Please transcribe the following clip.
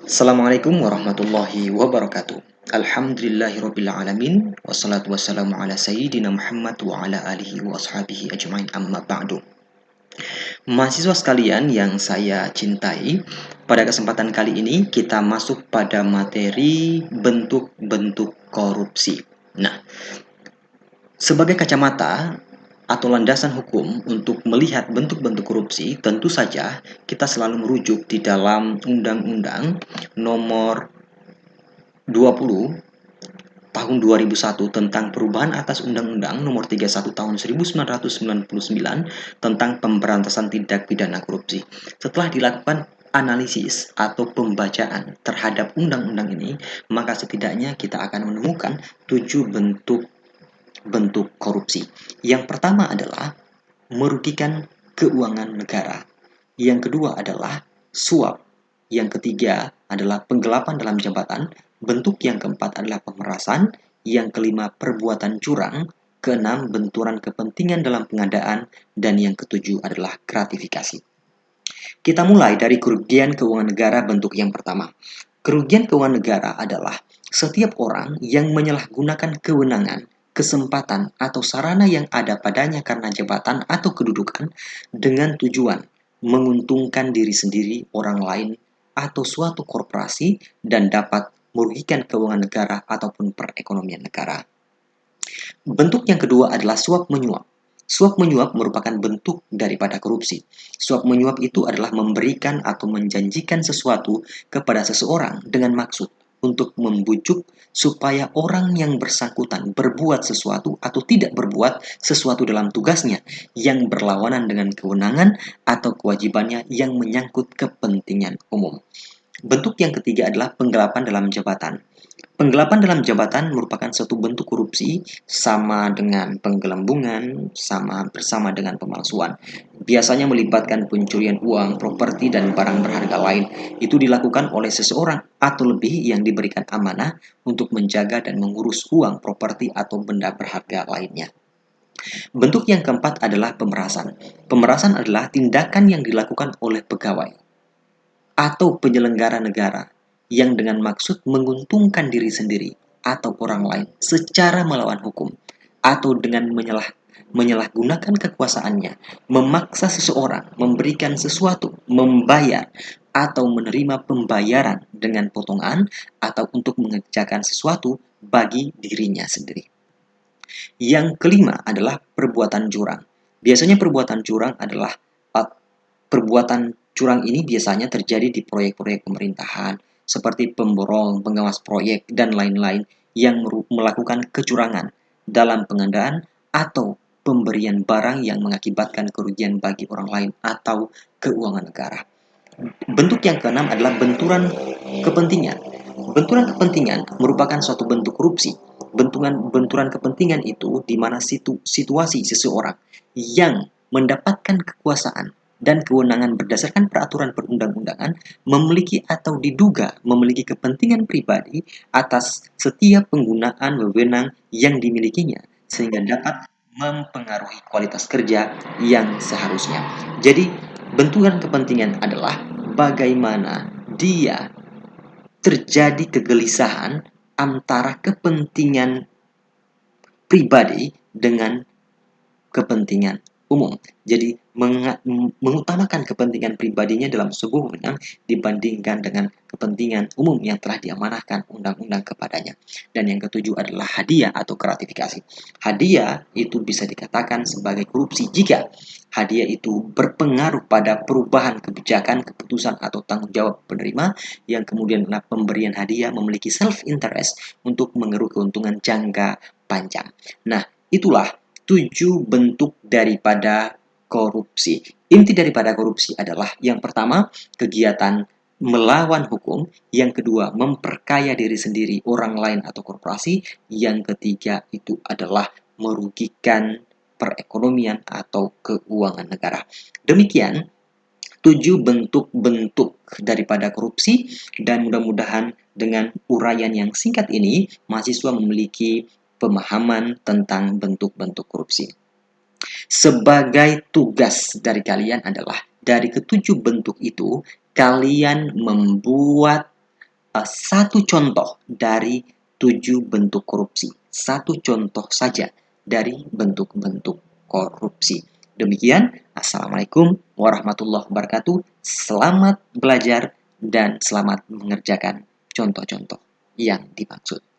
Assalamualaikum warahmatullahi wabarakatuh. Alhamdulillahirabbil alamin wassalatu wassalamu ala sayyidina Muhammad wa ala alihi wa ashabihi ajmain amma ba'du. Mahasiswa sekalian yang saya cintai, pada kesempatan kali ini kita masuk pada materi bentuk-bentuk korupsi. Nah, sebagai kacamata atau landasan hukum untuk melihat bentuk-bentuk korupsi, tentu saja kita selalu merujuk di dalam Undang-Undang Nomor 20 Tahun 2001 tentang perubahan atas Undang-Undang Nomor 31 Tahun 1999 tentang pemberantasan tindak pidana korupsi. Setelah dilakukan analisis atau pembacaan terhadap undang-undang ini, maka setidaknya kita akan menemukan 7 bentuk korupsi. Yang pertama adalah merugikan keuangan negara. Yang kedua adalah suap. Yang ketiga adalah penggelapan dalam jabatan. Bentuk yang keempat adalah pemerasan. Yang kelima perbuatan curang. Keenam benturan kepentingan dalam pengadaan. Dan yang ketujuh adalah gratifikasi. Kita mulai dari kerugian keuangan negara bentuk yang pertama. Kerugian keuangan negara adalah setiap orang yang menyalahgunakan kewenangan, kesempatan, atau sarana yang ada padanya karena jabatan atau kedudukan dengan tujuan menguntungkan diri sendiri, orang lain, atau suatu korporasi dan dapat merugikan keuangan negara ataupun perekonomian negara. Bentuk yang kedua adalah suap menyuap. Suap menyuap merupakan bentuk daripada korupsi. Suap menyuap itu adalah memberikan atau menjanjikan sesuatu kepada seseorang dengan maksud untuk membujuk supaya orang yang bersangkutan berbuat sesuatu atau tidak berbuat sesuatu dalam tugasnya yang berlawanan dengan kewenangan atau kewajibannya yang menyangkut kepentingan umum. Bentuk yang ketiga adalah penggelapan dalam jabatan. Penggelapan dalam jabatan merupakan suatu bentuk korupsi sama dengan penggelembungan, bersama dengan pemalsuan. Biasanya melibatkan pencurian uang, properti, dan barang berharga lain. Itu dilakukan oleh seseorang atau lebih yang diberikan amanah untuk menjaga dan mengurus uang, properti, atau benda berharga lainnya. Bentuk yang keempat adalah pemerasan. Pemerasan adalah tindakan yang dilakukan oleh pegawai atau penyelenggara negara yang dengan maksud menguntungkan diri sendiri atau orang lain secara melawan hukum atau dengan menyalahgunakan kekuasaannya, memaksa seseorang memberikan sesuatu, membayar atau menerima pembayaran dengan potongan atau untuk mengerjakan sesuatu bagi dirinya sendiri. Yang kelima adalah perbuatan curang. Biasanya perbuatan curang adalah perbuatan curang ini biasanya terjadi di proyek-proyek pemerintahan seperti pemborong, pengawas proyek, dan lain-lain yang melakukan kecurangan dalam pengadaan atau pemberian barang yang mengakibatkan kerugian bagi orang lain atau keuangan negara. Bentuk yang keenam adalah benturan kepentingan. Benturan kepentingan merupakan suatu bentuk korupsi. Benturan kepentingan itu di mana situasi seseorang yang mendapatkan kekuasaan dan kewenangan berdasarkan peraturan perundang-undangan memiliki atau diduga memiliki kepentingan pribadi atas setiap penggunaan wewenang yang dimilikinya sehingga dapat mempengaruhi kualitas kerja yang seharusnya. Jadi, benturan kepentingan adalah bagaimana dia terjadi kegelisahan antara kepentingan pribadi dengan kepentingan umum. Jadi mengutamakan kepentingan pribadinya dalam sebuah wewenang dibandingkan dengan kepentingan umum yang telah diamanahkan undang-undang kepadanya. Dan yang ketujuh adalah hadiah atau gratifikasi. Hadiah itu bisa dikatakan sebagai korupsi jika hadiah itu berpengaruh pada perubahan kebijakan, keputusan atau tanggung jawab penerima yang kemudian pemberian hadiah memiliki self-interest untuk mengeruk keuntungan jangka panjang. Nah, itulah 7 bentuk daripada korupsi. Inti daripada korupsi adalah yang pertama, kegiatan melawan hukum, yang kedua, memperkaya diri sendiri, orang lain atau korporasi, yang ketiga itu adalah merugikan perekonomian atau keuangan negara. Demikian 7 bentuk-bentuk daripada korupsi dan mudah-mudahan dengan uraian yang singkat ini mahasiswa memiliki pemahaman tentang bentuk-bentuk korupsi. Sebagai tugas dari kalian adalah dari ketujuh bentuk itu kalian membuat satu contoh dari 7 bentuk korupsi. Satu contoh saja dari bentuk-bentuk korupsi. Demikian, Assalamualaikum warahmatullahi wabarakatuh. Selamat belajar dan selamat mengerjakan contoh-contoh yang dimaksud.